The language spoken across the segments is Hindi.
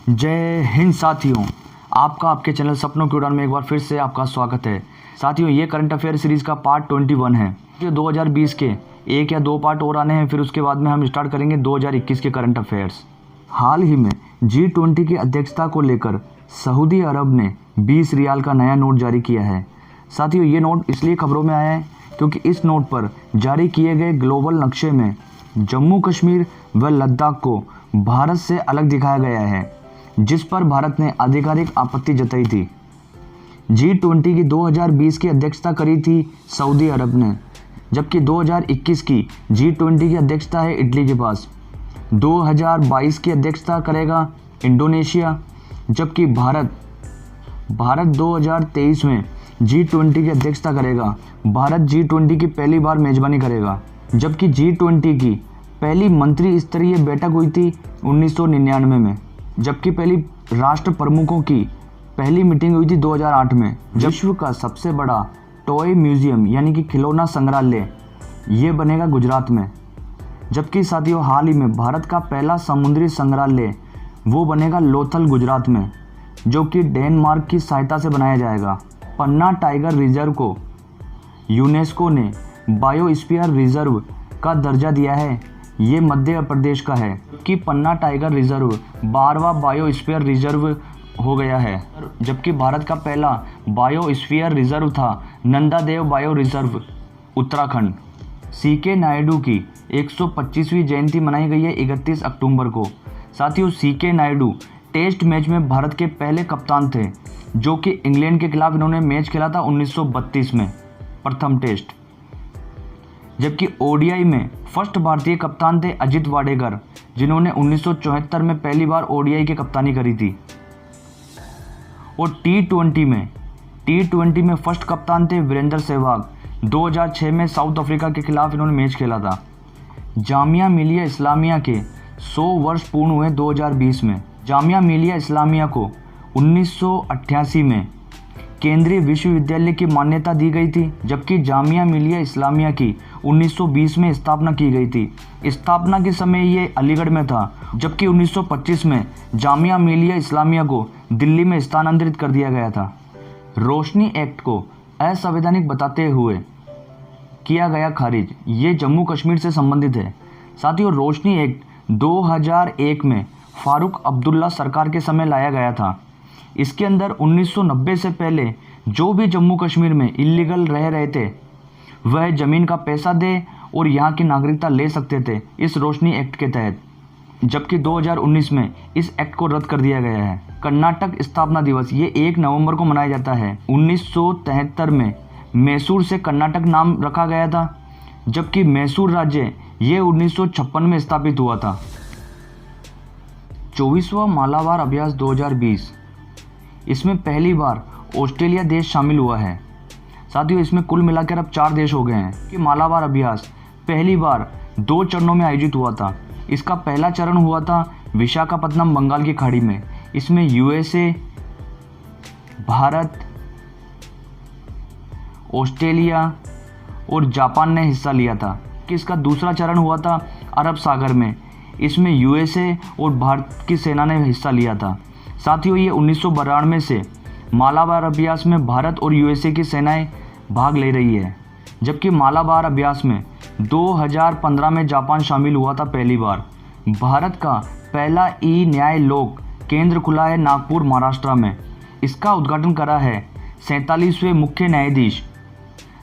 जय हिंद साथियों, आपका आपके चैनल सपनों की उड़ान में एक बार फिर से आपका स्वागत है। साथियों, ये करंट अफेयर सीरीज़ का पार्ट 21 है। ये 2020 के एक या दो पार्ट और आने हैं, फिर उसके बाद में हम स्टार्ट करेंगे 2021 के करंट अफेयर्स। हाल ही में G20 की अध्यक्षता को लेकर सऊदी अरब ने 20 रियाल का नया नोट जारी किया है। साथियों, ये नोट इसलिए खबरों में आया है क्योंकि इस नोट पर जारी किए गए ग्लोबल नक्शे में जम्मू कश्मीर व लद्दाख को भारत से अलग दिखाया गया है, जिस पर भारत ने आधिकारिक आपत्ति जताई थी। G20 की 2020 की अध्यक्षता करी थी सऊदी अरब ने, जबकि 2021 की G20 की अध्यक्षता है इटली के पास। 2022 की अध्यक्षता करेगा इंडोनेशिया, जबकि भारत 2023 में G20 की अध्यक्षता करेगा। भारत G20 की पहली बार मेजबानी करेगा, जबकि G20 की पहली मंत्री स्तरीय बैठक हुई थी 1999 में, जबकि पहली राष्ट्र प्रमुखों की पहली मीटिंग हुई थी 2008 में। विश्व का सबसे बड़ा टॉय म्यूजियम यानी कि खिलौना संग्रहालय ये बनेगा गुजरात में, जबकि साथियों हाल ही में भारत का पहला समुद्री संग्रहालय वो बनेगा लोथल गुजरात में, जो कि डेनमार्क की सहायता से बनाया जाएगा। पन्ना टाइगर रिजर्व को यूनेस्को ने बायोस्फीयर रिजर्व का दर्जा दिया है। ये मध्य प्रदेश का है कि पन्ना टाइगर रिजर्व 12वां बायोस्फीयर रिजर्व हो गया है, जबकि भारत का पहला बायोस्फीयर रिजर्व था Nanda Dev bio reserve Uttarakhand. CK Naidu की 125वीं जयंती मनाई गई है 31 अक्टूबर को। साथियों, सीके नायडू टेस्ट मैच में भारत के पहले कप्तान थे, जो कि इंग्लैंड के खिलाफ इन्होंने मैच खेला था 1932 में प्रथम टेस्ट, जबकि ओडीआई में फर्स्ट भारतीय कप्तान थे अजित वाडेकर, जिन्होंने 1974 में पहली बार ओडीआई की कप्तानी करी थी। और टी20 में फर्स्ट कप्तान थे वीरेंद्र सहवाग। 2006 में साउथ अफ्रीका के खिलाफ इन्होंने मैच खेला था। जामिया मिलिया इस्लामिया के 100 वर्ष पूर्ण हुए 2020 में। जामिया मिलिया इस्लामिया को 1988 में केंद्रीय विश्वविद्यालय की मान्यता दी गई थी, जबकि जामिया मिलिया इस्लामिया की 1920 में स्थापना की गई थी। स्थापना के समय ये अलीगढ़ में था, जबकि 1925 में जामिया मिलिया इस्लामिया को दिल्ली में स्थानांतरित कर दिया गया था। रोशनी एक्ट को असंवैधानिक बताते हुए किया गया खारिज। ये जम्मू कश्मीर से संबंधित है। साथियों, रोशनी एक्ट 2001 में फारूक अब्दुल्ला सरकार के समय लाया गया था। इसके अंदर 1990 से पहले जो भी जम्मू कश्मीर में इलीगल रह रहे थे वह ज़मीन का पैसा दे और यहाँ की नागरिकता ले सकते थे इस रोशनी एक्ट के तहत, जबकि 2019 में इस एक्ट को रद्द कर दिया गया है। कर्नाटक स्थापना दिवस ये 1 नवंबर को मनाया जाता है। 1973 में मैसूर से कर्नाटक नाम रखा गया था, जबकि मैसूर राज्य ये 1956 में स्थापित हुआ था। 24वां मालाबार अभ्यास 2020, इसमें पहली बार ऑस्ट्रेलिया देश शामिल हुआ है। साथियों, इसमें कुल मिलाकर अब 4 देश हो गए हैं कि मालाबार अभ्यास पहली बार 2 चरणों में आयोजित हुआ था। इसका पहला चरण हुआ था विशाखापत्तनम बंगाल की खाड़ी में। इसमें यूएसए, भारत, ऑस्ट्रेलिया और जापान ने हिस्सा लिया था। कि इसका दूसरा चरण हुआ था अरब सागर में। इसमें यूएसए और भारत की सेना ने हिस्सा लिया था। साथियों, ये 1992 से मालाबार अभ्यास में भारत और यूएसए की सेनाएं भाग ले रही है, जबकि मालाबार अभ्यास में 2015 में जापान शामिल हुआ था पहली बार। भारत का पहला ई न्याय लोक केंद्र खुला है नागपुर, महाराष्ट्र में। इसका उद्घाटन करा है 47वें मुख्य न्यायाधीश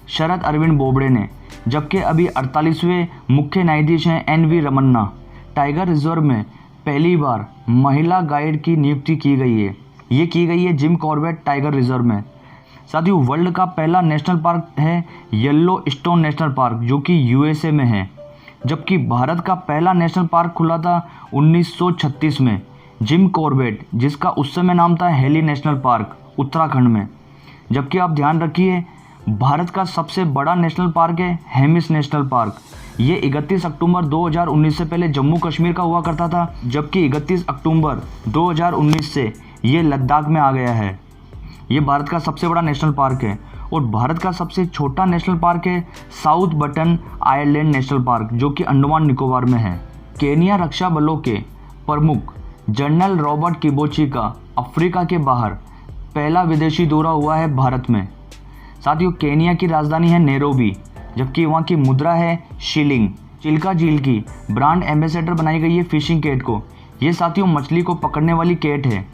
शरद अरविंद बोबड़े ने, जबकि अभी 48वें मुख्य न्यायाधीश हैं NV रमन्ना। टाइगर रिजर्व में पहली बार महिला गाइड की नियुक्ति की गई है। ये की गई है जिम कॉर्बेट टाइगर रिजर्व में। साथियों, वर्ल्ड का पहला नेशनल पार्क है येलो स्टोन नेशनल पार्क, जो कि यूएसए में है, जबकि भारत का पहला नेशनल पार्क खुला था 1936 में जिम कॉर्बेट, जिसका उस समय नाम था हेली नेशनल पार्क, उत्तराखंड में। जबकि आप ध्यान रखिए, भारत का सबसे बड़ा नेशनल पार्क है हेमिस नेशनल पार्क। ये 31 अक्टूबर 2019 से पहले जम्मू कश्मीर का हुआ करता था, जबकि 31 अक्टूबर 2019 से ये लद्दाख में आ गया है। ये भारत का सबसे बड़ा नेशनल पार्क है। और भारत का सबसे छोटा नेशनल पार्क है south button island national park, जो कि अंडमान निकोबार में है। केनिया रक्षा बलों के प्रमुख जनरल रॉबर्ट किबोची का अफ्रीका के बाहर पहला विदेशी दौरा हुआ है भारत में। साथियों, केनिया की राजधानी है नैरोबी, जबकि वहाँ की मुद्रा है शिलिंग। चिल्का झील की ब्रांड एम्बेसडर बनाई गई है फिशिंग कैट को। ये साथियों मछली को पकड़ने वाली कैट है।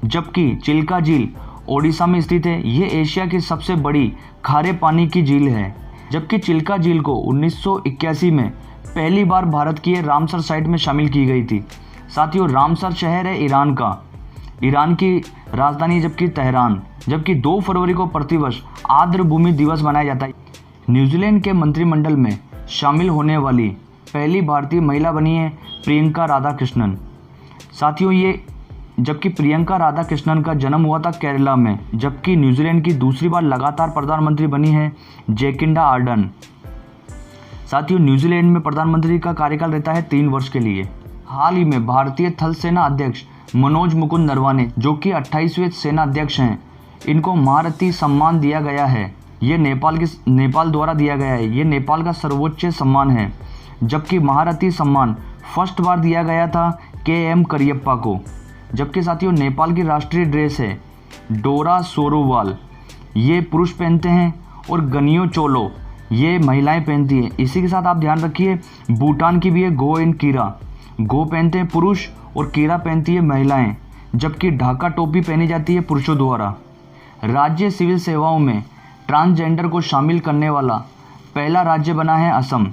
जबकि चिल्का झील ओडिशा में स्थित है। ये एशिया की सबसे बड़ी खारे पानी की झील है। जबकि चिल्का झील को 1981 में पहली बार भारत की रामसर साइट में शामिल की गई थी। साथियों, रामसर शहर है ईरान का, ईरान की राजधानी जबकि तेहरान। जबकि 2 फरवरी को प्रतिवर्ष आर्द्र भूमि दिवस मनाया जाता है। न्यूजीलैंड के मंत्रिमंडल में शामिल होने वाली पहली भारतीय महिला बनी है प्रियंका राधाकृष्णन। साथियों, ये जबकि प्रियंका राधाकृष्णन का जन्म हुआ था केरला में। जबकि न्यूजीलैंड की दूसरी बार लगातार प्रधानमंत्री बनी है जैकिंडा आर्डर्न। साथियों, न्यूजीलैंड में प्रधानमंत्री का कार्यकाल रहता है 3 वर्ष के लिए। हाल ही में भारतीय थल सेना अध्यक्ष मनोज मुकुंद नरवाने, जो कि 28वें सेना अध्यक्ष हैं, इनको महारथी सम्मान दिया गया है। ये नेपाल द्वारा दिया गया है। ये नेपाल का सर्वोच्च सम्मान है। जबकि महारथी सम्मान फर्स्ट बार दिया गया था KM करियप्पा को। जबकि साथियों, नेपाल की राष्ट्रीय ड्रेस है डोरा सोरोवाल, ये पुरुष पहनते हैं, और गनियो चोलो ये महिलाएं पहनती हैं। इसी के साथ आप ध्यान रखिए, भूटान की भी है गो एंड कीरा। गो पहनते हैं पुरुष और कीरा पहनती है महिलाएं। जबकि ढाका टोपी पहनी जाती है पुरुषों द्वारा। राज्य सिविल सेवाओं में ट्रांसजेंडर को शामिल करने वाला पहला राज्य बना है असम।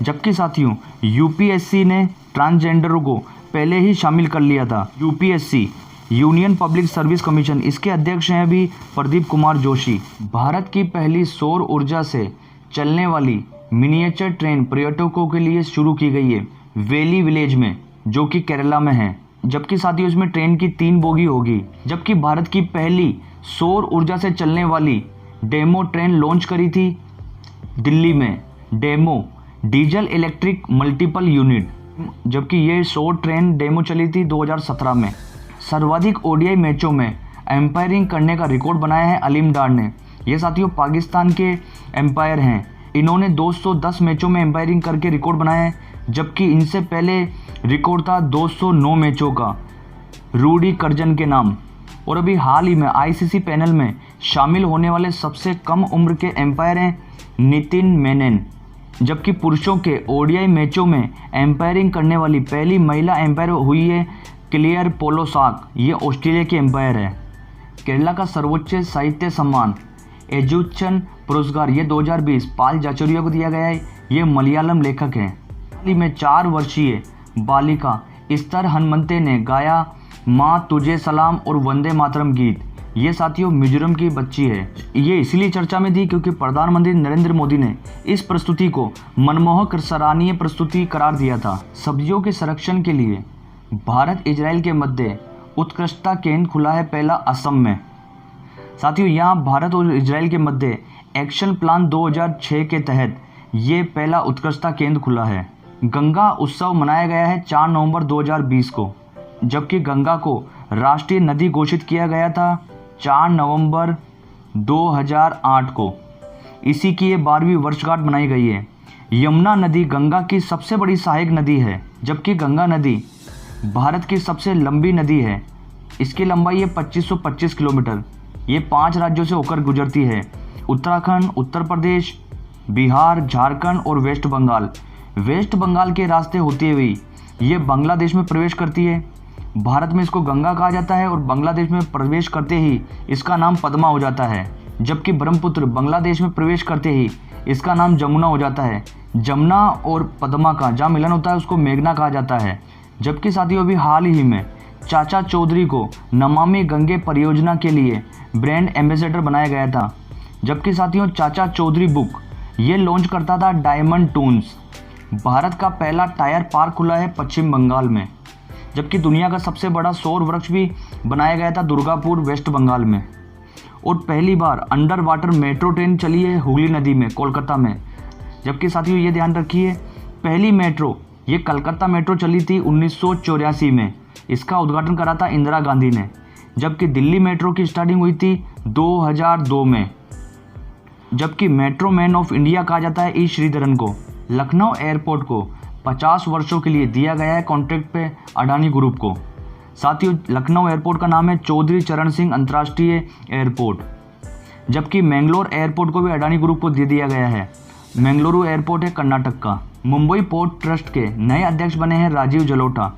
जबकि साथियों, UPSC ने ट्रांसजेंडरों को पहले ही शामिल कर लिया था। UPSC union public service commission, इसके अध्यक्ष हैं अभी प्रदीप कुमार जोशी। भारत की पहली सौर ऊर्जा से चलने वाली मिनिएचर ट्रेन पर्यटकों के लिए शुरू की गई है वेली विलेज में, जो कि केरला में है। जबकि साथियों, इसमें ट्रेन की 3 बोगी होगी। जबकि भारत की पहली सौर ऊर्जा से चलने वाली डेमो ट्रेन लॉन्च करी थी दिल्ली में, demo diesel electric multiple unit. जबकि ये सौर ट्रेन डेमो चली थी 2017 में। सर्वाधिक ODI मैचों में एम्पायरिंग करने का रिकॉर्ड बनाया है अलीम डार ने। ये साथियों पाकिस्तान के एम्पायर हैं। इन्होंने 210 मैचों में एम्पायरिंग करके रिकॉर्ड बनाया है। जबकि इनसे पहले रिकॉर्ड था 209 मैचों का रूडी कर्जन के नाम। और अभी हाल ही में ICC पैनल में शामिल होने वाले सबसे कम उम्र के एम्पायर हैं नितिन मेनन। जबकि पुरुषों के ODI मैचों में एम्पायरिंग करने वाली पहली महिला एम्पायर हुई है क्लेयर पोलोसाक। ये ऑस्ट्रेलिया की एम्पायर है। केरला का सर्वोच्च साहित्य सम्मान एजुकेशन पुरस्कार ये 2020 पाल जाचोरिया को दिया गया है। ये मलयालम लेखक हैं। हाल ही में 4 वर्षीय बालिका इस्तर हनुमंते ने गाया माँ तुझे सलाम और वंदे मातरम गीत। ये साथियों मिजोरम की बच्ची है। ये इसलिए चर्चा में थी क्योंकि प्रधानमंत्री नरेंद्र मोदी ने इस प्रस्तुति को मनमोहक सराहनीय प्रस्तुति करार दिया था। सब्जियों के संरक्षण के लिए भारत इजराइल के मध्य उत्कृष्टता केंद्र खुला है पहला असम में। साथियों, यहाँ भारत और इजराइल के मध्य एक्शन प्लान 2006 के तहत ये पहला उत्कृष्टता केंद्र खुला है। गंगा उत्सव मनाया गया है 4 नवंबर 2020 को। जबकि गंगा को राष्ट्रीय नदी घोषित किया गया था 4 नवंबर 2008 को। इसी की ये 12वीं वर्षगांठ मनाई गई है। यमुना नदी गंगा की सबसे बड़ी सहायक नदी है। जबकि गंगा नदी भारत की सबसे लंबी नदी है। इसकी लंबाई है 2525 किलोमीटर। ये 5 राज्यों से होकर गुजरती है, उत्तराखंड, उत्तर प्रदेश, बिहार, झारखंड और वेस्ट बंगाल। वेस्ट बंगाल के रास्ते होते हुए ये बांग्लादेश में प्रवेश करती है। भारत में इसको गंगा कहा जाता है और बांग्लादेश में प्रवेश करते ही इसका नाम पद्मा हो जाता है। जबकि ब्रह्मपुत्र बांग्लादेश में प्रवेश करते ही इसका नाम जमुना हो जाता है। जमुना और पद्मा का जहाँ मिलन होता है उसको मेघना कहा जाता है। जबकि साथियों अभी हाल ही में चाचा चौधरी को नमामि गंगे परियोजना के लिए ब्रांड एम्बेसडर बनाया गया था। जबकि साथियों चाचा चौधरी बुक ये लॉन्च करता था डायमंड टून्स। भारत का पहला टायर पार्क खुला है पश्चिम बंगाल में। जबकि दुनिया का सबसे बड़ा सौर वृक्ष भी बनाया गया था दुर्गापुर वेस्ट बंगाल में। और पहली बार अंडर वाटर मेट्रो ट्रेन चली है हुगली नदी में कोलकाता में। जबकि साथियों ये ध्यान रखिए पहली मेट्रो ये कलकत्ता मेट्रो चली थी 1984 में। इसका उद्घाटन करा था इंदिरा गांधी ने। जबकि दिल्ली मेट्रो की स्टार्टिंग हुई थी 2002 में। जबकि मेट्रो मैन ऑफ इंडिया कहा जाता है ई श्रीधरन को। लखनऊ एयरपोर्ट को 50 वर्षों के लिए दिया गया है कॉन्ट्रैक्ट पे अडानी ग्रुप को। साथियों लखनऊ एयरपोर्ट का नाम है चौधरी चरण सिंह अंतर्राष्ट्रीय एयरपोर्ट, जबकि मैंगलोर एयरपोर्ट को भी अडानी ग्रुप को दे दिया गया है। मैंगलुरु एयरपोर्ट है कर्नाटक का। मुंबई पोर्ट ट्रस्ट के नए अध्यक्ष बने हैं राजीव जलोटा,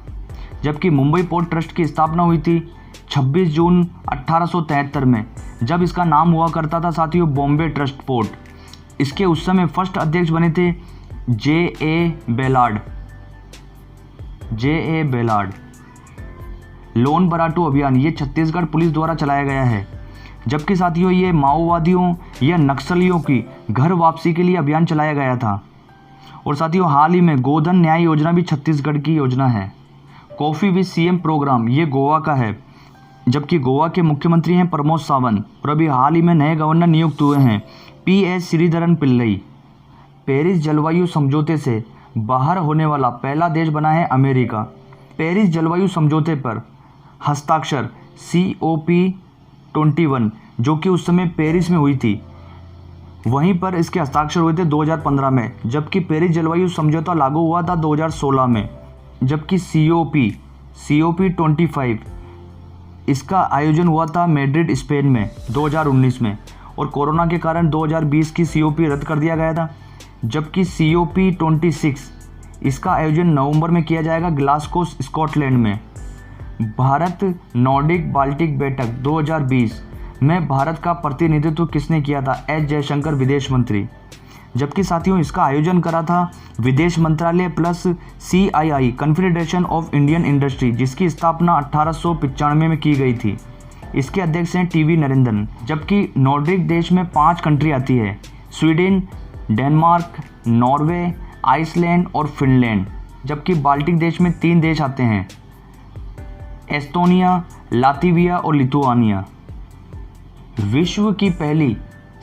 जबकि मुंबई पोर्ट ट्रस्ट की स्थापना हुई थी 26 जून 1873 में, जब इसका नाम हुआ करता था साथियों बॉम्बे ट्रस्ट पोर्ट। इसके उस समय फर्स्ट अध्यक्ष बने थे जे.ए. बेलार्ड। लोन बराटू अभियान ये छत्तीसगढ़ पुलिस द्वारा चलाया गया है, जबकि साथियों ये माओवादियों या नक्सलियों की घर वापसी के लिए अभियान चलाया गया था। और साथियों हाल ही में गोधन न्याय योजना भी छत्तीसगढ़ की योजना है। कॉफ़ी विद सीएम प्रोग्राम ये गोवा का है, जबकि गोवा के मुख्यमंत्री हैं प्रमोद सावंत और अभी हाल ही में नए गवर्नर नियुक्त हुए हैं पी.एस. श्रीधरन पिल्लई। पेरिस जलवायु समझौते से बाहर होने वाला पहला देश बना है अमेरिका। पेरिस जलवायु समझौते पर हस्ताक्षर COP21 जो कि उस समय पेरिस में हुई थी, वहीं पर इसके हस्ताक्षर हुए थे 2015 में, जबकि पेरिस जलवायु समझौता लागू हुआ था 2016 में। जबकि COP25 इसका आयोजन हुआ था मैड्रिड स्पेन में 2019 में, और कोरोना के कारण 2020 की COP रद्द कर दिया गया था। जबकि COP26 इसका आयोजन नवंबर में किया जाएगा ग्लासगो स्कॉटलैंड में। भारत नॉर्डिक बाल्टिक बैठक 2020 में भारत का प्रतिनिधित्व किसने किया था? एस जयशंकर विदेश मंत्री। जबकि साथियों इसका आयोजन करा था विदेश मंत्रालय plus CII confederation of Indian industry, जिसकी स्थापना 1895 में की गई थी। इसके अध्यक्ष हैं TV नरेंद्रन। जबकि नॉर्डिक देश में 5 कंट्री आती है, स्वीडन, डेनमार्क, नॉर्वे, आइसलैंड और फिनलैंड। जबकि बाल्टिक देश में 3 देश आते हैं, एस्टोनिया, लातविया और लिथुआनिया। विश्व की पहली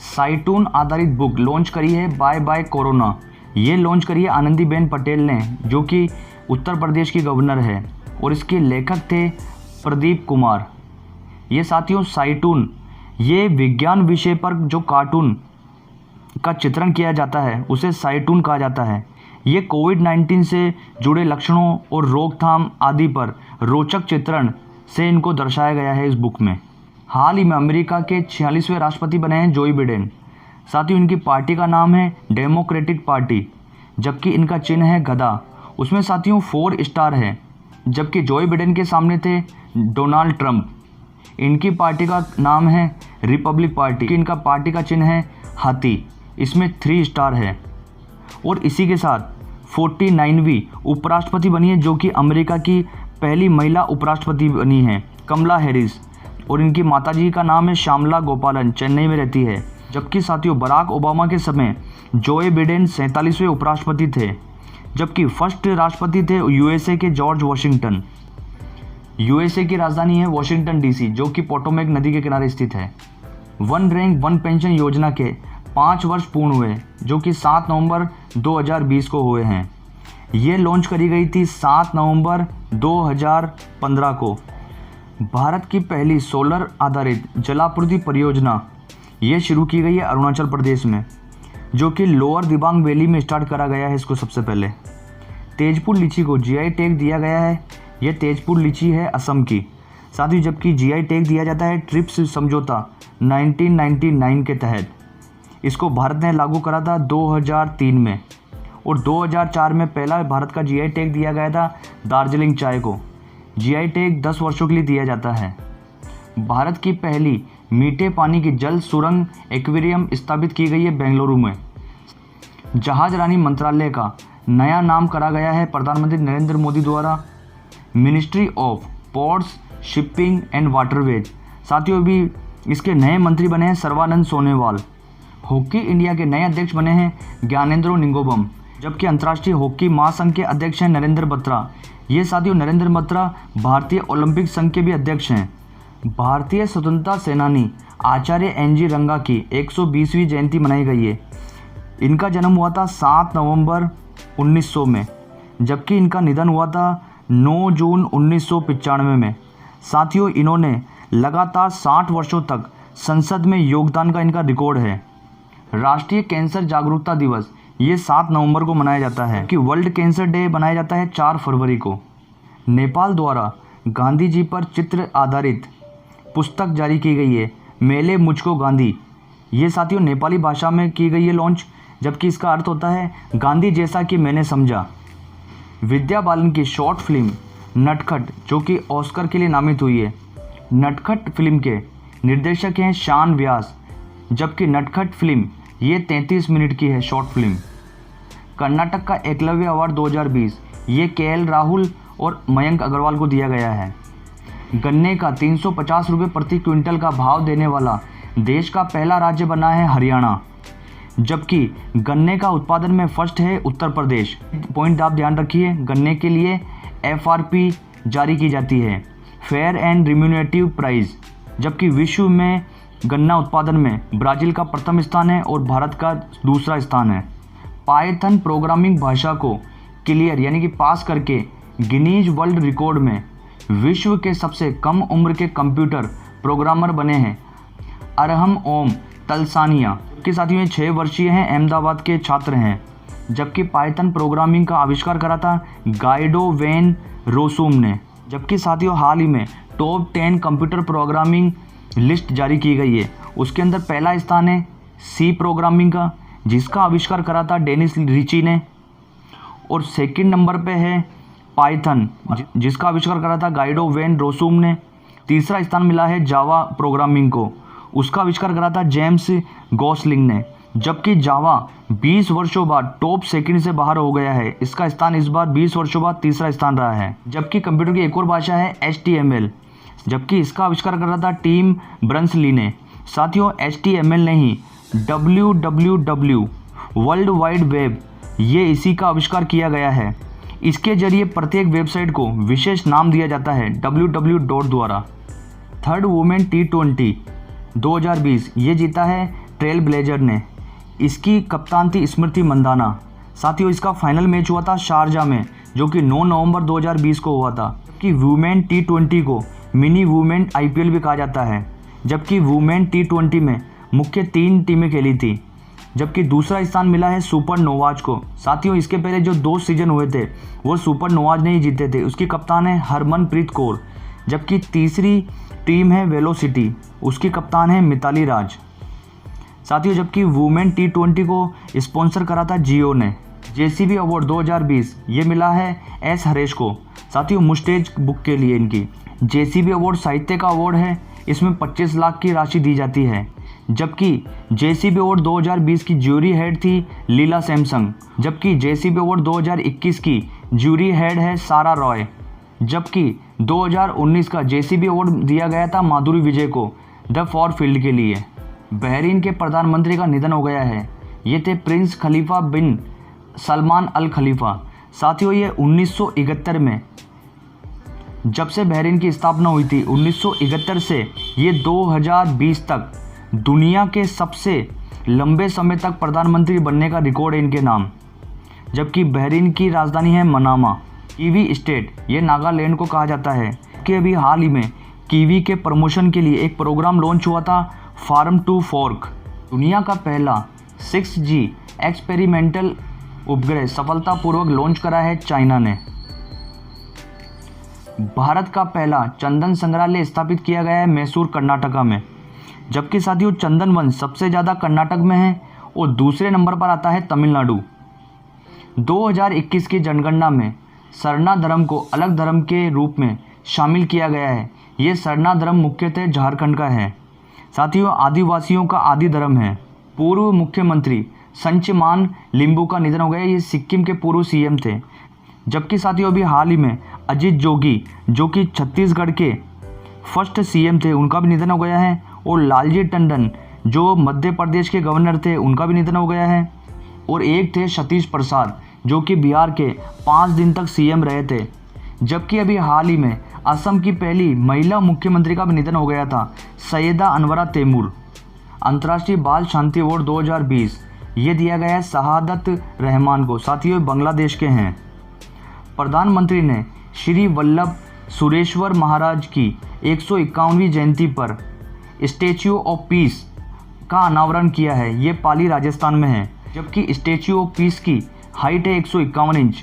साइटून आधारित बुक लॉन्च करी है बाय बाय कोरोना। ये लॉन्च करी है आनंदीबेन पटेल ने, जो कि उत्तर प्रदेश की गवर्नर है, और इसके लेखक थे प्रदीप कुमार। ये साथियों साइटून ये विज्ञान विषय पर जो कार्टून का चित्रण किया जाता है उसे साइटून कहा जाता है। ये कोविड-19 से जुड़े लक्षणों और रोकथाम आदि पर रोचक चित्रण से इनको दर्शाया गया है इस बुक में। हाल ही में अमेरिका के 46वें राष्ट्रपति बने हैं जो बिडेन। साथ ही इनकी पार्टी का नाम है डेमोक्रेटिक पार्टी, जबकि इनका चिन्ह है गधा। उसमें साथियों 4 स्टार है, जबकि जो बिडेन के सामने थे डोनाल्ड ट्रंप। इनकी पार्टी का नाम है रिपब्लिक पार्टी, इनका पार्टी का चिन्ह है हाथी, इसमें 3 स्टार है। और इसी के साथ 49वीं उपराष्ट्रपति बनी है, जो कि अमेरिका की पहली महिला उपराष्ट्रपति बनी है, कमला हैरिस। और इनकी माताजी का नाम है श्यामला गोपालन, चेन्नई में रहती है। जबकि साथियों बराक ओबामा के समय जो बिडेन 47वें उपराष्ट्रपति थे, जबकि फर्स्ट राष्ट्रपति थे USA के जॉर्ज वॉशिंगटन। USA की राजधानी है वॉशिंगटन DC, जो कि पोटोमेक नदी के किनारे स्थित है। 1 रैंक 1 पेंशन योजना के 5 वर्ष पूर्ण हुए, जो कि 7 नवंबर 2020 को हुए हैं। ये लॉन्च करी गई थी 7 नवंबर 2015 को। भारत की पहली सोलर आधारित जलापूर्ति परियोजना ये शुरू की गई है अरुणाचल प्रदेश में, जो कि लोअर दिबांग वैली में स्टार्ट करा गया है इसको सबसे पहले। तेजपुर लीची को GI टैग दिया गया है। यह तेजपुर लीची है असम की। साथ ही जबकि GI टैग दिया जाता है ट्रिप्स समझौता 1999 के तहत। इसको भारत ने लागू करा था 2003 में, और 2004 में पहला भारत का GI टैग दिया गया था दार्जिलिंग चाय को। GI टैग 10 वर्षों के लिए दिया जाता है। भारत की पहली मीठे पानी की जल सुरंग एक्वेरियम स्थापित की गई है बेंगलुरु में। जहाज रानी मंत्रालय का नया नाम करा गया है प्रधानमंत्री नरेंद्र मोदी द्वारा ministry of ports, shipping and waterways. साथियों भी इसके नए मंत्री बने हैं सर्बानंद सोनोवाल। हॉकी इंडिया के नए अध्यक्ष बने हैं ज्ञानेंद्रो निंगोबम, जबकि अंतर्राष्ट्रीय हॉकी महासंघ के अध्यक्ष हैं नरेंद्र बत्रा। ये साथियों नरेंद्र बत्रा भारतीय ओलंपिक संघ के भी अध्यक्ष हैं। भारतीय स्वतंत्रता सेनानी आचार्य NG रंगा की 120वीं जयंती मनाई गई है। इनका जन्म हुआ था 7 नवंबर 1900 में, जबकि इनका निधन हुआ था 9 जून 1995 में। साथियों इन्होंने लगातार 60 वर्षों तक संसद में योगदान का इनका रिकॉर्ड है। राष्ट्रीय कैंसर जागरूकता दिवस ये 7 नवंबर को मनाया जाता है, कि वर्ल्ड कैंसर डे मनाया जाता है 4 फरवरी को। नेपाल द्वारा गांधी जी पर चित्र आधारित पुस्तक जारी की गई है, मेले मुझको गांधी। ये साथियों नेपाली भाषा में की गई है लॉन्च, जबकि इसका अर्थ होता है गांधी जैसा कि मैंने समझा। विद्या बालन की शॉर्ट फिल्म नटखट, जो कि ऑस्कर के लिए नामित हुई है। नटखट फिल्म के निर्देशक हैं शान व्यास, जबकि नटखट फिल्म ये 33 मिनट की है शॉर्ट फिल्म। कर्नाटक का एकलव्य अवार्ड 2020 ये केएल राहुल और मयंक अग्रवाल को दिया गया है। गन्ने का 350 रुपये प्रति क्विंटल का भाव देने वाला देश का पहला राज्य बना है हरियाणा, जबकि गन्ने का उत्पादन में फर्स्ट है उत्तर प्रदेश। पॉइंट आप ध्यान रखिए, गन्ने के लिए एफआरपी जारी की जाती है, फेयर एंड रिम्यूनेटिव प्राइस, जबकि विश्व में गन्ना उत्पादन में ब्राज़ील का प्रथम स्थान है और भारत का दूसरा स्थान है। पाइथन प्रोग्रामिंग भाषा को क्लियर यानी कि पास करके गिनीज वर्ल्ड रिकॉर्ड में विश्व के सबसे कम उम्र के कंप्यूटर प्रोग्रामर बने हैं अरहम ओम तलसानिया, के साथियों ये 6 वर्षीय हैं, अहमदाबाद के छात्र हैं। जबकि पाइथन प्रोग्रामिंग का आविष्कार करा था गाइडो वेन रोसूम ने। जबकि साथियों हाल ही में टॉप 10 कंप्यूटर प्रोग्रामिंग लिस्ट जारी की गई है, उसके अंदर पहला स्थान है सी प्रोग्रामिंग का, जिसका आविष्कार करा था डेनिस रिची ने, और सेकंड नंबर पे है पाइथन, जिसका आविष्कार करा था गाइडो वेन रोसूम ने। तीसरा स्थान मिला है जावा प्रोग्रामिंग को, उसका आविष्कार करा था जेम्स गॉसलिंग ने। जबकि जावा 20 वर्षों बाद टॉप सेकंड से बाहर हो गया है, इसका स्थान इस बार 20 वर्षों बाद तीसरा स्थान रहा है। जबकि कंप्यूटर की एक और भाषा है HTML, जबकि इसका आविष्कार कर रहा था टीम ब्रंसली ने। साथियों HTML नहीं, WWW वर्ल्ड वाइड वेब, ये इसी का आविष्कार किया गया है। इसके जरिए प्रत्येक वेबसाइट को विशेष नाम दिया जाता है www द्वारा। थर्ड वुमेन T20 2020 ये जीता है ट्रेल ब्लेजर ने, इसकी कप्तान थी स्मृति मंदाना। साथियों इसका फाइनल मैच हुआ था शारजा में, जो कि 9 नवंबर 2020 को हुआ था। कि वुमेन T20 को मिनी वुमेन IPL भी कहा जाता है, जबकि वुमेन T20 में मुख्य 3 टीमें खेली थी। जबकि दूसरा स्थान मिला है सुपर नोवाज को। साथियों इसके पहले जो 2 सीजन हुए थे वो सुपर नोवाज ने ही जीते थे, उसकी कप्तान है हरमनप्रीत कौर। जबकि तीसरी टीम है वेलोसिटी, उसकी कप्तान है मिताली राज। साथियों जबकि वुमेन T20 को स्पॉन्सर करा था जियो ने। JCB अवार्ड 2020 ये मिला है S हरेश को। साथियों मुस्टेज बुक के लिए इनकी JCB अवार्ड साहित्य का अवार्ड है, इसमें 25 लाख की राशि दी जाती है। जबकि JCB अवार्ड 2020 की ज्यूरी हेड थी लीला सैमसंग, जबकि JCB अवार्ड 2021 की ज्यूरी हेड है सारा रॉय। जबकि 2019 का JCB अवार्ड दिया गया था माधुरी विजय को द फॉर फील्ड के लिए। बहरीन के प्रधानमंत्री का निधन हो गया है, ये थे प्रिंस खलीफा बिन सलमान अल खलीफा। साथियों ये 1971 में जब से बहरीन की स्थापना हुई थी 1971 से ये 2020 तक दुनिया के सबसे लंबे समय तक प्रधानमंत्री बनने का रिकॉर्ड है इनके नाम। जबकि बहरीन की राजधानी है मनामा। कीवी स्टेट ये नागालैंड को कहा जाता है। कि अभी हाल ही में कीवी के प्रमोशन के लिए एक प्रोग्राम लॉन्च हुआ था फार्म टू फॉर्क। दुनिया का पहला 6G एक्सपेरिमेंटल उपग्रह सफलतापूर्वक लॉन्च करा है चाइना ने। भारत का पहला चंदन संग्रहालय स्थापित किया गया है मैसूर कर्नाटका में। जबकि साथियों चंदन वन सबसे ज़्यादा कर्नाटक में है और दूसरे नंबर पर आता है तमिलनाडु। 2021 की जनगणना में सरना धर्म को अलग धर्म के रूप में शामिल किया गया है। ये सरना धर्म मुख्यतः झारखंड का है। साथियों आदिवासियों का आदि धर्म है। पूर्व मुख्यमंत्री संचमान लिंबू का निधन हो गया, ये सिक्किम के पूर्व CM थे। जबकि साथियों अभी हाल ही में अजीत जोगी जो कि छत्तीसगढ़ के फर्स्ट CM थे, उनका भी निधन हो गया है। और लालजी टंडन जो मध्य प्रदेश के गवर्नर थे, उनका भी निधन हो गया है। और एक थे सतीश प्रसाद जो कि बिहार के 5 दिन तक CM रहे थे। जबकि अभी हाल ही में असम की पहली महिला मुख्यमंत्री का भी निधन हो गया था, सैयदा अनवरा तैमूर। अंतर्राष्ट्रीय बाल शांति अवार्ड 2020 ये दिया गया है शहादत रहमान को। साथियों बांग्लादेश के हैं। प्रधानमंत्री ने श्री वल्लभ सुरेश्वर महाराज की 151वीं जयंती पर स्टैच्यू ऑफ पीस का अनावरण किया है। ये पाली राजस्थान में है। जबकि स्टैच्यू ऑफ पीस की हाइट है 151 इंच।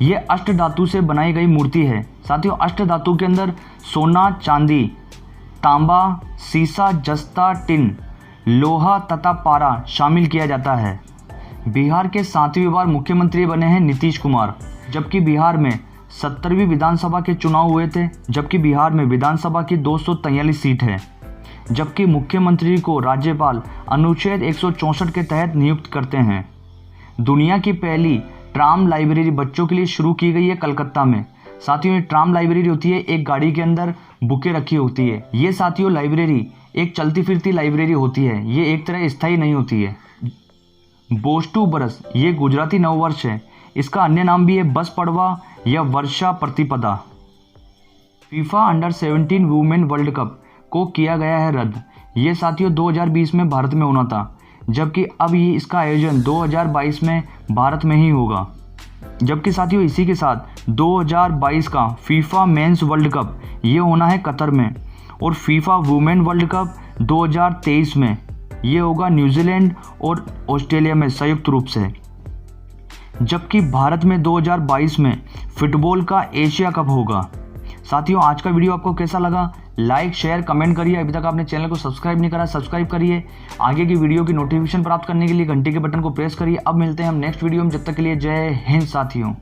ये अष्ट धातु से बनाई गई मूर्ति है। साथियों, अष्ट धातु के अंदर सोना, चांदी, तांबा, सीसा, जस्ता, टिन, लोहा तथा पारा शामिल किया जाता है। बिहार के 7वीं बार मुख्यमंत्री बने हैं नीतीश कुमार। जबकि बिहार में 70वीं विधानसभा के चुनाव हुए थे। जबकि बिहार में विधानसभा की 243 सीट है। जबकि मुख्यमंत्री को राज्यपाल अनुच्छेद 164 के तहत नियुक्त करते हैं। दुनिया की पहली ट्राम लाइब्रेरी बच्चों के लिए शुरू की गई है कलकत्ता में। साथियों, ये ट्राम लाइब्रेरी होती है, एक गाड़ी के अंदर बुकें रखी होती है। ये साथियों लाइब्रेरी एक चलती फिरती लाइब्रेरी होती है, ये एक तरह स्थायी नहीं होती है। बोस्टू बरस ये गुजराती नववर्ष है। इसका अन्य नाम भी है बस पड़वा या वर्षा प्रतिपदा। FIFA under 17 women world cup को किया गया है रद्द। ये साथियों 2020 में भारत में होना था, जबकि अब ये इसका आयोजन 2022 में भारत में ही होगा। जबकि साथियों इसी के साथ 2022 का फीफा मेंस वर्ल्ड कप ये होना है कतर में, और फीफा वुमेन वर्ल्ड कप 2023 में ये होगा न्यूजीलैंड और ऑस्ट्रेलिया में संयुक्त रूप से। जबकि भारत में 2022 में फुटबॉल का एशिया कप होगा। साथियों, आज का वीडियो आपको कैसा लगा? लाइक, शेयर, कमेंट करिए। अभी तक आपने चैनल को सब्सक्राइब नहीं करा, सब्सक्राइब करिए। आगे की वीडियो की नोटिफिकेशन प्राप्त करने के लिए घंटे के बटन को प्रेस करिए। अब मिलते हैं हम नेक्स्ट वीडियो में, जब तक के लिए जय हिंद साथियों।